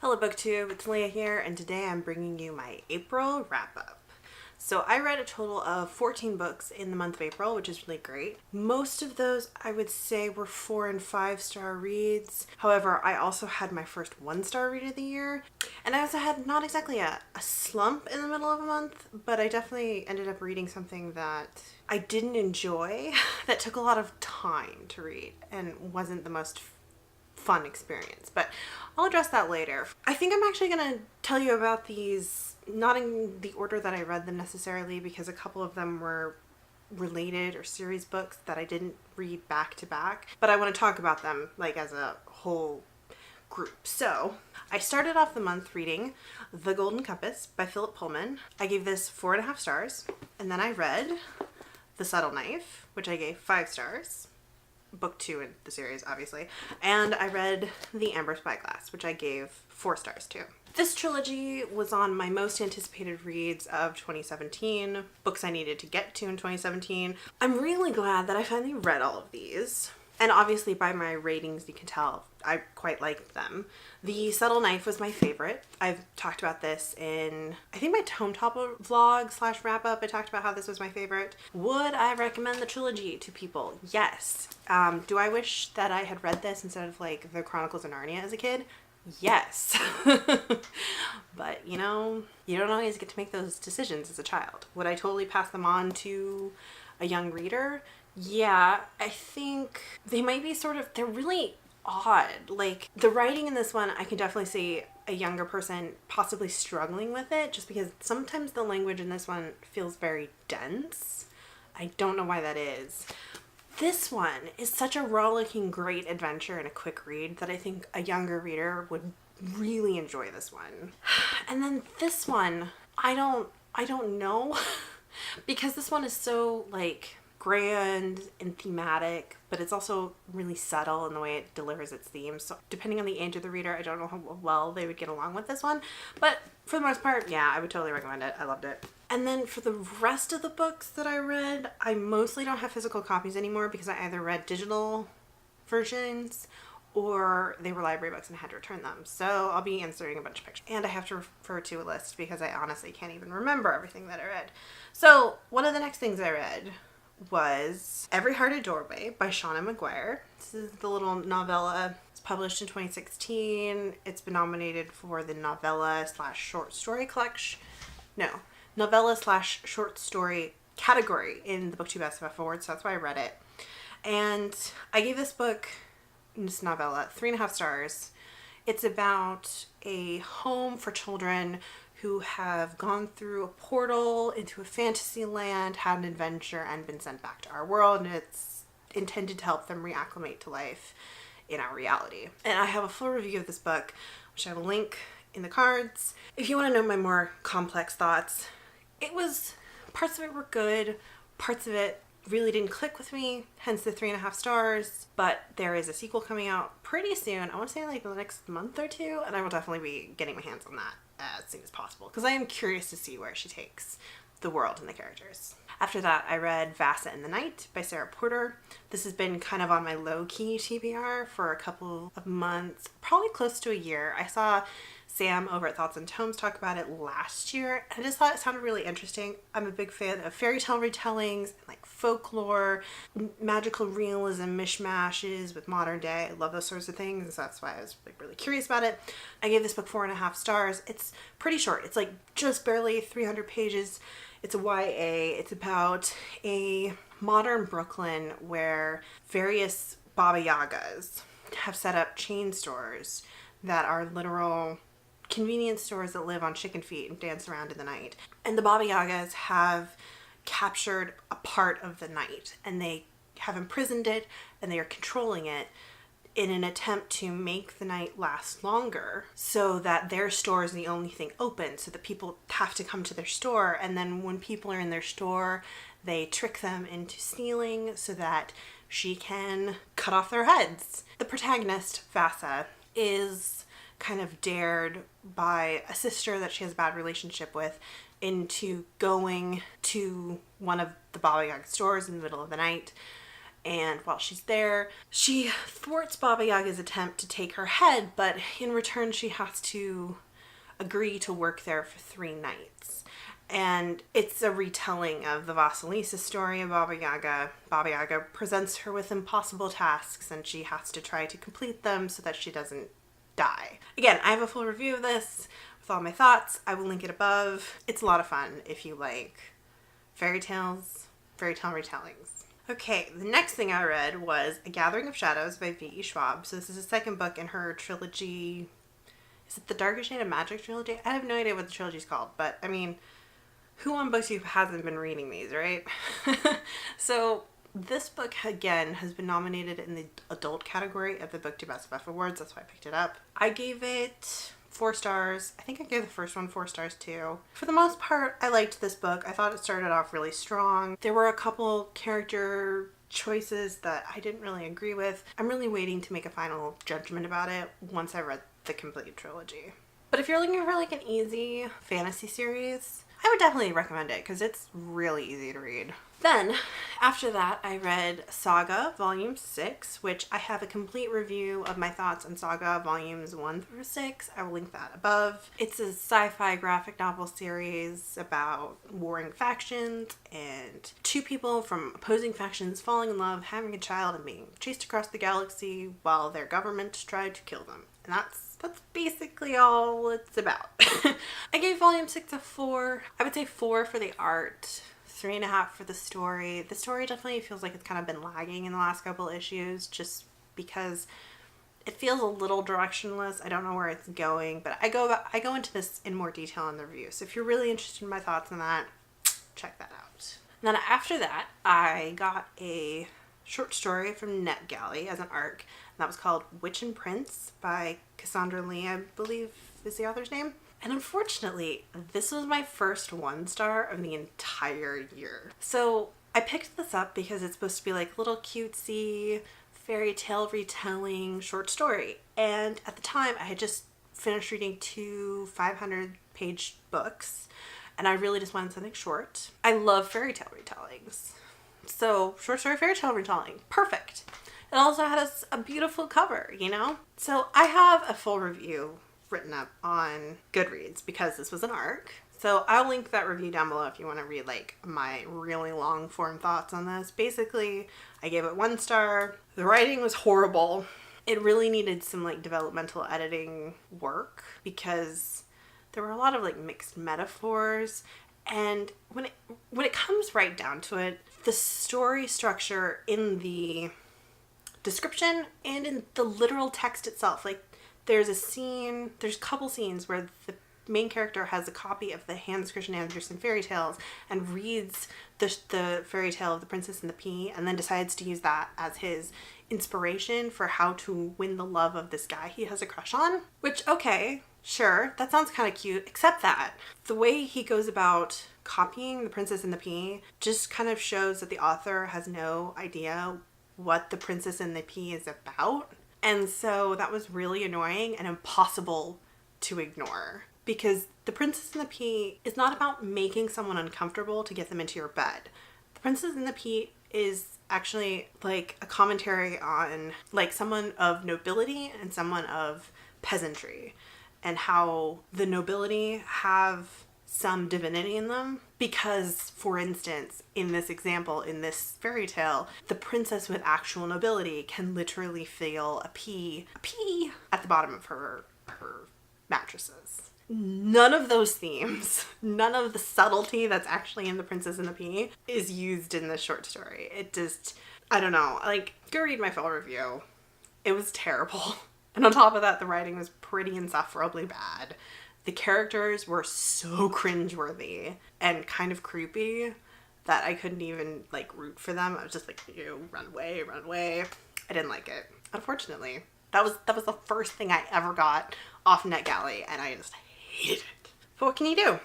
Hello BookTube, it's Leah here, and today I'm bringing you my April wrap-up. So I read a total of 14 books in the month of April, which is really great. Most of those I would say were 4 and 5-star reads. However, I also had my first 1-star read of the year. And I also had not exactly a slump in the middle of a month, but I definitely ended up reading something that I didn't enjoy, that took a lot of time to read and wasn't the most fun experience, but I'll address that later. I think I'm actually going to tell you about these not in the order that I read them necessarily, because a couple of them were related or series books that I didn't read back to back, but I want to talk about them like as a whole group. So I started off the month reading The Golden Compass by Philip Pullman. I gave this 4.5 stars, and then I read The Subtle Knife, which I gave 5 stars. Book 2 in the series, obviously. And I read The Amber Spyglass, which I gave 4 stars to. This trilogy was on my most anticipated reads of 2017, books I needed to get to in 2017. I'm really glad that I finally read all of these. And obviously by my ratings, you can tell I quite liked them. The Subtle Knife was my favorite. I've talked about this in, I think, my Tome Topper vlog / wrap up. I talked about how this was my favorite. Would I recommend the trilogy to people? Yes. Do I wish that I had read this instead of like The Chronicles of Narnia as a kid? Yes. But you know, you don't always get to make those decisions as a child. Would I totally pass them on to a young reader? Yeah, I think they might be they're really odd. Like, the writing in this one, I can definitely see a younger person possibly struggling with it, just because sometimes the language in this one feels very dense. I don't know why that is. This one is such a rollicking, great adventure and a quick read that I think a younger reader would really enjoy this one. And then this one, I don't know, because this one is so like grand and thematic, but it's also really subtle in the way it delivers its themes. So depending on the age of the reader, I don't know how well they would get along with this one, but for the most part, yeah, I would totally recommend it. I loved it. And then for the rest of the books that I read, I mostly don't have physical copies anymore because I either read digital versions or they were library books and I had to return them. So I'll be inserting a bunch of pictures. And I have to refer to a list because I honestly can't even remember everything that I read. So one of the next things I read was Every Heart a Doorway by Shauna Maguire. This is the little novella. It's published in 2016. It's been nominated for the novella / short story collection. No, novella / short story category in the BookTube SF Awards, so that's why I read it. And I gave this novella 3.5 stars. It's about a home for children who have gone through a portal into a fantasy land, had an adventure, and been sent back to our world, and it's intended to help them reacclimate to life in our reality. And I have a full review of this book, which I will link in the cards. If you want to know my more complex thoughts, parts of it were good, parts of it really didn't click with me, hence the 3.5 stars, but there is a sequel coming out pretty soon. I want to say like the next month or two, and I will definitely be getting my hands on that as soon as possible because I am curious to see where she takes the world and the characters. After that, I read Vasa in the Night by Sarah Porter. This has been kind of on my low-key TBR for a couple of months, probably close to a year. I saw Sam over at Thoughts and Tomes talk about it last year, and I just thought it sounded really interesting. I'm a big fan of fairy tale retellings, like folklore, magical realism mishmashes with modern day. I love those sorts of things, so that's why I was like really curious about it. I gave this book 4.5 stars. It's pretty short. It's like just barely 300 pages. It's a YA. It's about a modern Brooklyn where various Baba Yagas have set up chain stores that are literal convenience stores that live on chicken feet and dance around in the night. And the Baba Yagas have captured a part of the night, and they have imprisoned it, and they are controlling it in an attempt to make the night last longer so that their store is the only thing open, so that people have to come to their store, and then when people are in their store, they trick them into stealing so that she can cut off their heads. The protagonist, Vasa, is kind of dared by a sister that she has a bad relationship with into going to one of the Baba Yaga stores in the middle of the night and while she's there, she thwarts Baba Yaga's attempt to take her head, but in return she has to agree to work there for 3 nights. And it's a retelling of the Vasilisa story of Baba Yaga. Baba Yaga presents her with impossible tasks, and she has to try to complete them so that she doesn't die. Again, I have a full review of this with all my thoughts. I will link it above. It's a lot of fun if you like fairy tale retellings. Okay, the next thing I read was A Gathering of Shadows by V.E. Schwab. So this is the second book in her trilogy. Is it the Darkest Shade of Magic trilogy? I have no idea what the trilogy's called, but I mean, who on BookTube hasn't been reading these, right? So this book, again, has been nominated in the adult category at the BookTube SFF Awards. That's why I picked it up. I gave it 4 stars. I think I gave the first one 4 stars too. For the most part, I liked this book. I thought it started off really strong. There were a couple character choices that I didn't really agree with. I'm really waiting to make a final judgment about it once I read the complete trilogy. But if you're looking for like an easy fantasy series, I would definitely recommend it because it's really easy to read. Then, after that, I read Saga Volume 6, which I have a complete review of my thoughts on Saga Volumes 1 through 6. I will link that above. It's a sci-fi graphic novel series about warring factions and 2 people from opposing factions falling in love, having a child, and being chased across the galaxy while their government tried to kill them. And that's basically all it's about. I gave Volume 6 a 4. I would say 4 for the art, 3.5 for the story. The story definitely feels like it's kind of been lagging in the last couple issues just because it feels a little directionless. I don't know where it's going, but I go into this in more detail in the review. So if you're really interested in my thoughts on that, check that out. And then after that, I got a short story from NetGalley as an ARC. That was called Witch and Prince by Cassandra Lee, I believe is the author's name. And unfortunately, this was my first 1 star of the entire year. So I picked this up because it's supposed to be like little cutesy fairy tale retelling short story. And at the time, I had just finished reading 2 500-page books, and I really just wanted something short. I love fairy tale retellings. So short story fairy tale retelling, perfect. It also had a beautiful cover, you know? So I have a full review written up on Goodreads because this was an ARC. So I'll link that review down below if you want to read like my really long form thoughts on this. Basically, I gave it 1 star. The writing was horrible. It really needed some like developmental editing work because there were a lot of like mixed metaphors. And when it comes right down to it, the story structure in the description and in the literal text itself, like there's a couple scenes where the main character has a copy of the Hans Christian Andersen fairy tales and reads the fairy tale of the Princess and the Pea and then decides to use that as his inspiration for how to win the love of this guy he has a crush on. Which, okay, sure, that sounds kind of cute, except that the way he goes about copying the Princess and the Pea just kind of shows that the author has no idea what the Princess and the Pea is about. And so that was really annoying and impossible to ignore because the Princess and the Pea is not about making someone uncomfortable to get them into your bed. The Princess and the Pea is actually like a commentary on like someone of nobility and someone of peasantry and how the nobility have some divinity in them because, for instance, in this example, in this fairy tale, the princess with actual nobility can literally feel a pea at the bottom of her mattresses. None of those themes, none of the subtlety that's actually in The Princess and the Pea is used in this short story. It just, I don't know, like, go read my full review. It was terrible. And on top of that, the writing was pretty insufferably bad. The characters were so cringeworthy and kind of creepy that I couldn't even like root for them. I was just like, ew, run away, run away. I didn't like it. Unfortunately, that was the first thing I ever got off NetGalley and I just hated it. But what can you do?